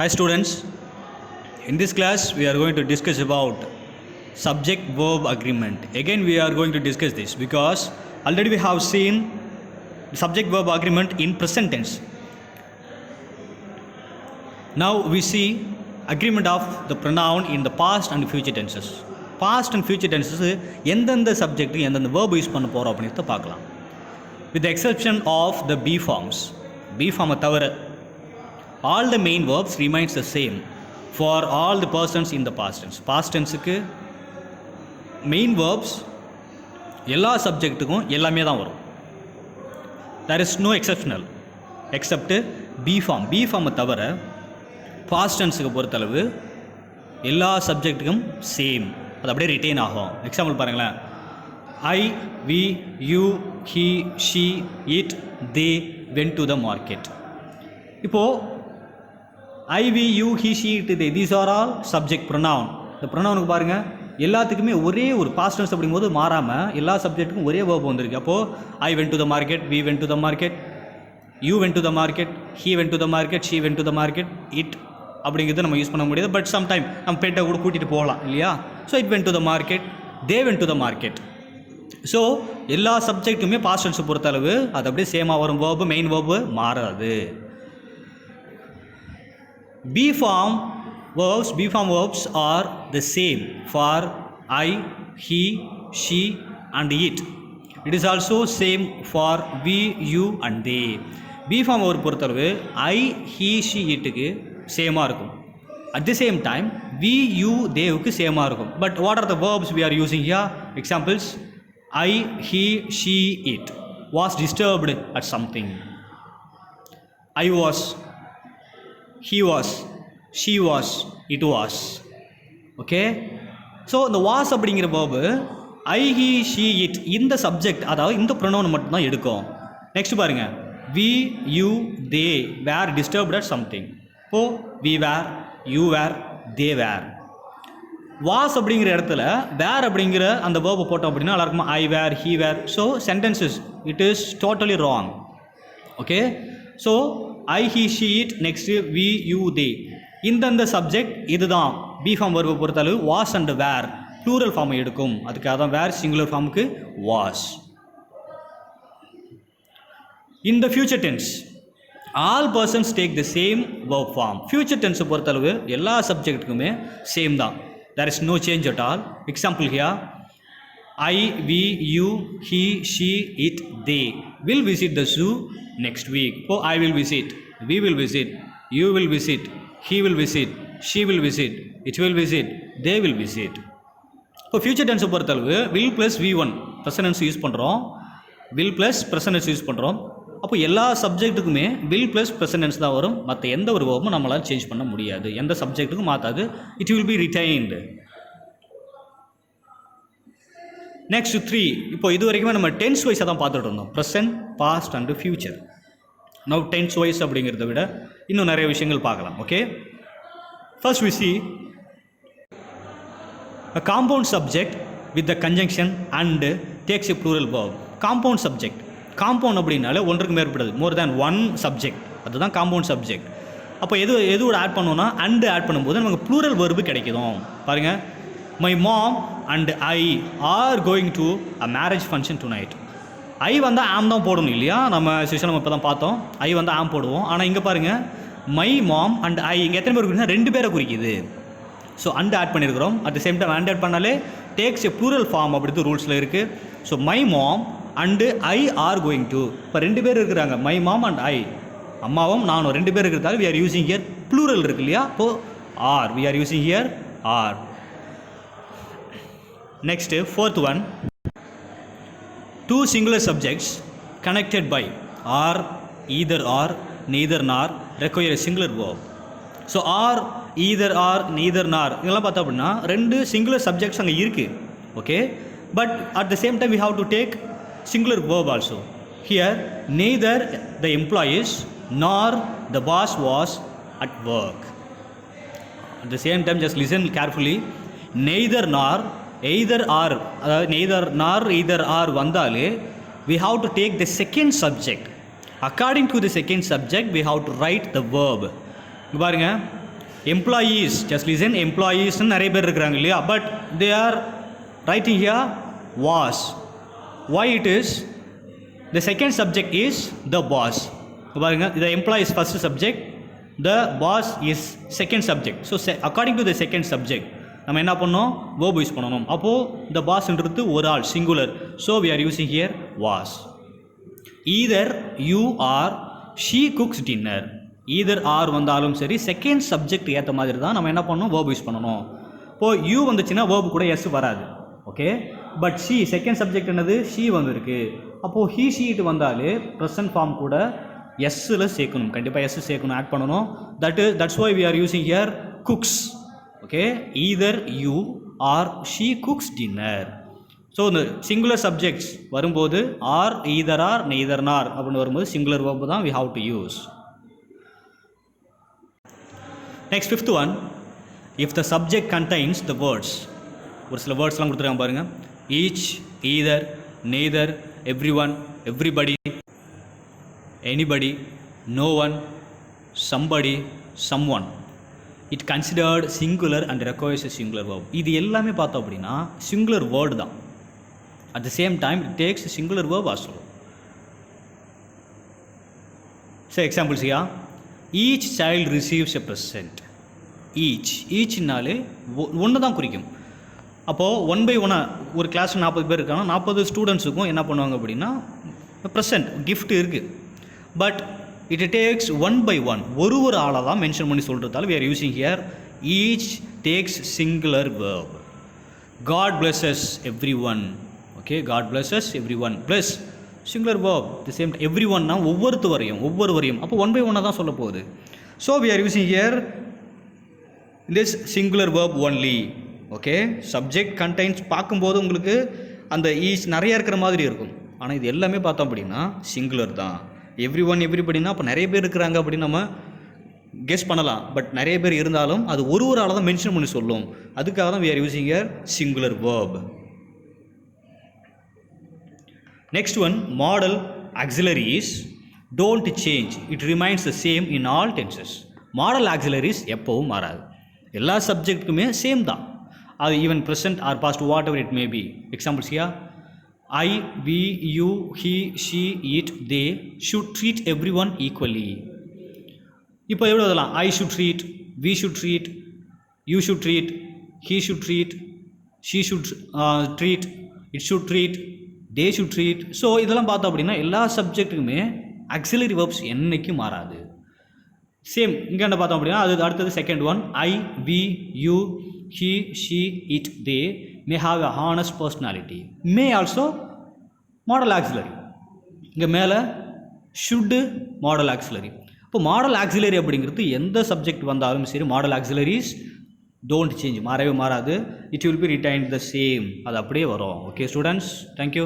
Hi students, in this class we are going to discuss about subject verb agreement. Again we are going to discuss this because already we have seen subject verb agreement in present tense. Now we see agreement of the pronoun in the past and future tenses. Past and future tenses எந்தெந்த subject எந்தெந்த verb use பண்ண போகிறோம் அப்படின்றத பார்க்கலாம். With the exception of the B forms. B form தவிர all the main verbs remains the same for all the persons in the past tense. Past tenseக்கு main verbs எல்லா சப்ஜெக்ட்டுக்கும் எல்லாமே தான் வரும். There is no exceptional except B form. B form தவிர past tenseக்கு பொறுத்தளவு எல்லா சப்ஜெக்ட்டுக்கும் same, அது அப்படியே ரிட்டைன் ஆகும். எக்ஸாம்பிள் பாருங்களேன், I, we, you, he, she, it, they went to the market. இப்போது I, we, you, he, she, it, they, these are all subject pronoun. இந்த ப்ரொனவுனுக்கு பாருங்கள் எல்லாத்துக்குமே ஒரே ஒரு பாஸ்ட் டென்ஸ் அப்படிங்கும்போது மாறாமல் எல்லா சப்ஜெக்ட்டுக்கும் ஒரே வேர்ப் வந்திருக்கு. அப்போது I went to the market, we went to the market, you went to the market, he went to the market, she went to the market, it அப்படிங்கிறது நம்ம யூஸ் பண்ண முடியாது. பட் சம்டைம் நம்ம பெட்டை கூட கூட்டிகிட்டு போகலாம் இல்லையா? So it went to the market, they went to the market. So எல்லா சப்ஜெக்ட்டுமே பாஸ்ட் டென்ஸை பொறுத்தளவு அது அப்படியே சேமாக வரும். வேர்பு மெயின் வேர்பு மாறாது. B form verbs are the same for I, he, she and it. It is also same for we, you and they. B form ஒரு பொறுத்தளவு I, he, she, itக்கு சேமாக இருக்கும். At the same time we, you, theyவுக்கு சேமாக இருக்கும். But what are the verbs we are using here? Examples: I, he, she, it was disturbed at something. I was, he was, she was, it was. Okay, so இந்த was அப்படிங்கிற verb I, he, she, it இந்த subject, அதாவது இந்த pronoun மட்டும்தான் எடுக்கும். Next பாருங்க, we, you, they were disturbed at something. இப்போ we were, you were, they were. was அப்படிங்கிற இடத்துல வேர் அப்படிங்கிற அந்த வேர்பை போட்டோம் அப்படின்னா நல்லா இருக்குமா? I were, he were. So sentences it is totally wrong. Okay, so I, he, she, it, next we, you, they இந்தந்த சப்ஜெக்ட் இதுதான் பி ஃபார்ம் வேர்பை பொறுத்தளவு வாஸ் அண்ட் வேர் ப்ளூரல் ஃபார்மை எடுக்கும். அதுக்காக தான் வேர் சிங்குலர் ஃபார்முக்கு was. In the future tense all persons take the same verb form. Future டென்ஸை பொறுத்தளவு எல்லா சப்ஜெக்ட்டுக்குமே சேம் தான். There is no change at all. Example here: I, we, you, he, she, it, they will visit the zoo next week. Oh, I will visit, we will visit, you will visit, he will visit, she will visit, it will visit, they will visit. இப்போ future டென்ஸை பொறுத்தளவு will plus v1 present tense use பண்ணுறோம், will plus present tense use பண்ணுறோம். அப்போ எல்லா சப்ஜெக்ட்டுக்குமே will plus present tense தான் வரும். மற்ற எந்த ஒரு வேர்பும் நம்மளால் சேஞ்ச் பண்ண முடியாது, எந்த சப்ஜெக்ட்டுக்கும் மாற்றாது. It will be retained. Next 3. இப்போ இது வரைக்குமே நம்ம டென்ஸ் வைஸாக தான் பார்த்துட்டு இருந்தோம், present, past and future. Now tense wise அப்படிங்கிறத விட இன்னும் நிறைய விஷயங்கள் பார்க்கலாம். Okay, first we see a compound subject with the conjunction and takes a plural verb. compound subject, compound அப்படின்னாலே ஒன்றுக்கு மேற்பட்டது, மோர் தேன் ஒன் சப்ஜெக்ட், அதுதான் காம்பவுண்ட் சப்ஜெக்ட். அப்போ எதுவோட ஆட் பண்ணோன்னா அண்டு ஆட் பண்ணும்போது நமக்கு ப்ளூரல் வெர்பு கிடைக்கும். பாருங்கள், my mom and I are going to a marriage function tonight. I வந்து ஆம் தான் போடணும் இல்லையா? நம்ம செஷன் நம்ம இப்போ தான் பார்த்தோம், ஐ வந்து ஆம் போடுவோம். ஆனால் இங்கே பாருங்கள், மை மாம் அண்ட் ஐ இங்கே எத்தனை பேர் குறிக்குதுன்னா 2 பேரை குறிக்குது. ஸோ அண்டு ஆட் பண்ணியிருக்கிறோம். At the same time and add பண்ணாலே டேக்ஸ் எ ப்ளூரல் ஃபார்ம் அப்படின்றது ரூல்ஸில் இருக்குது. So my mom and I are going to, இப்போ 2 பேர் இருக்கிறாங்க, மை மாம் அண்ட் ஐ, அம்மாவும் நானும் 2 பேர் இருக்கிறதால we are using here plural இருக்கு இல்லையா? இப்போது are, we are using here are. Next 4th one, 2 singular subjects connected by or, either or, neither nor require a singular verb. So or, either or, neither nor இதெல்லாம் பார்த்தோம் அப்படின்னா 2 singular subjects அங்கே இருக்குது. Okay, but at the same time we have to take singular verb also. Here neither the employees nor the boss was at work. At the same time just listen carefully, neither nor, either or, neither nor either or வந்தாலே we have to take the second subject. According to the second subject we have to write the verb. பாருங்க, employees, just listen, எம்ப்ளாயீஸ்ன்னு நிறைய பேர் இருக்கிறாங்க இல்லையா, but they are writing here was. why it is? the second subject is the boss. பாருங்க, the employee is first subject, the boss is second subject. so according to the second subject நம்ம என்ன பண்ணோம், verb use பண்ணணும். அப்போது the bossன்றது ஒரு ஆள், singular, so we are using here was. either you or she cooks dinner. either or வந்தாலும் சரி second subject ஏற்ற மாதிரி தான் நம்ம என்ன பண்ணணும், verb யூஸ் பண்ணணும். இப்போது you வந்துச்சுன்னா verb கூட எஸ் வராது, okay. But she second subject என்னது, she வந்திருக்கு. அப்போது he she it வந்தாலே ப்ரெசன்ட் ஃபார்ம் கூட எஸ்ஸில் சேர்க்கணும், கண்டிப்பாக எஸ் சேர்க்கணும், ஆட் பண்ணணும். that's why we are using here cooks, okay. either you or she cooks dinner. So இந்த சிங்குலர் சப்ஜெக்ட்ஸ் வரும்போது or, either or, neither nor அப்படின்னு வரும்போது சிங்குலர் verb தான் we have to use. next fifth one, if the subject contains the words. ஒரு சில வேர்ட்ஸ்லாம் கொடுத்துருக்காங்க பாருங்கள். Each, either, neither, everyone, everybody, anybody, no one, somebody, someone. It considered singular and requires a singular verb. இது எல்லாமே பார்த்தோம் அப்படின்னா singular word தான். At the same time it takes singular verb also. So examples yeah, each child receives a present. ஈச்னாலே ஒன்று தான் குறிக்கும். அப்போது 1 by 1 ஒரு கிளாஸ் 40 பேர் இருக்காங்க, 40 ஸ்டூடெண்ட்ஸுக்கும் என்ன பண்ணுவாங்க அப்படின்னா ப்ரெசன்ட் கிஃப்ட் இருக்குது. பட் இட் டேக்ஸ் 1 by 1, ஒரு ஆளாக தான் மென்ஷன் பண்ணி சொல்கிறதால we are using here each takes singular verb. God blesses everyone, okay. God blesses everyone plus singular verb. the same everyone னா ஒவ்வொருவரையும் அப்போ 1 by 1 தான் சொல்ல போகுது. so we are using here this singular verb only, okay. subject contains பார்க்கும்போது உங்களுக்கு அந்த each நிறைய இருக்கிற மாதிரி இருக்கும், ஆனால் இது எல்லாமே பார்த்தோம் அப்படின்னா சிங்குலர் தான். எவ்ரி ஒன், எவ்ரிபடினா அப்போ நிறைய பேர் இருக்கிறாங்க அப்படின்னு நம்ம கெஸ் பண்ணலாம். பட் நிறைய பேர் இருந்தாலும் அது ஒரு ஆளாக தான் மென்ஷன் பண்ணி சொல்லும். அதுக்காக தான் we are using here singular verb. next one, modal auxiliaries don't change, it remains the same in all tenses. modal auxiliaries எப்பவும் மாறாது, எல்லா சப்ஜெக்ட்டுக்குமே சேம் தான். அது even present or past whatever it may be. Examples yeah, I, we, you, he, she, it, they should treat everyone equally. இப்போ எவ்வளோ இதெல்லாம், I should treat, we should treat, you should treat, he should treat, she should treat, it should treat, they should treat. So இதெல்லாம் பார்த்தோம் அப்படின்னா எல்லா சப்ஜெக்ட்டுக்குமே auxiliary verbs என்னைக்கும் மாறாது, same. இங்கே என்ன பார்த்தோம் அப்படின்னா அது அடுத்தது second one, I, we, you, he, she, it, they may have a honest personality. may also modal auxiliary. இங்கே மேலே should modal auxiliary. இப்போ modal auxiliary அப்படிங்கிறது எந்த சப்ஜெக்ட் வந்தாலும் சரி modal auxiliaries don't change, மாறவே மாறாது. it will be retained the same, அது அப்படியே வரும். Okay students, thank you.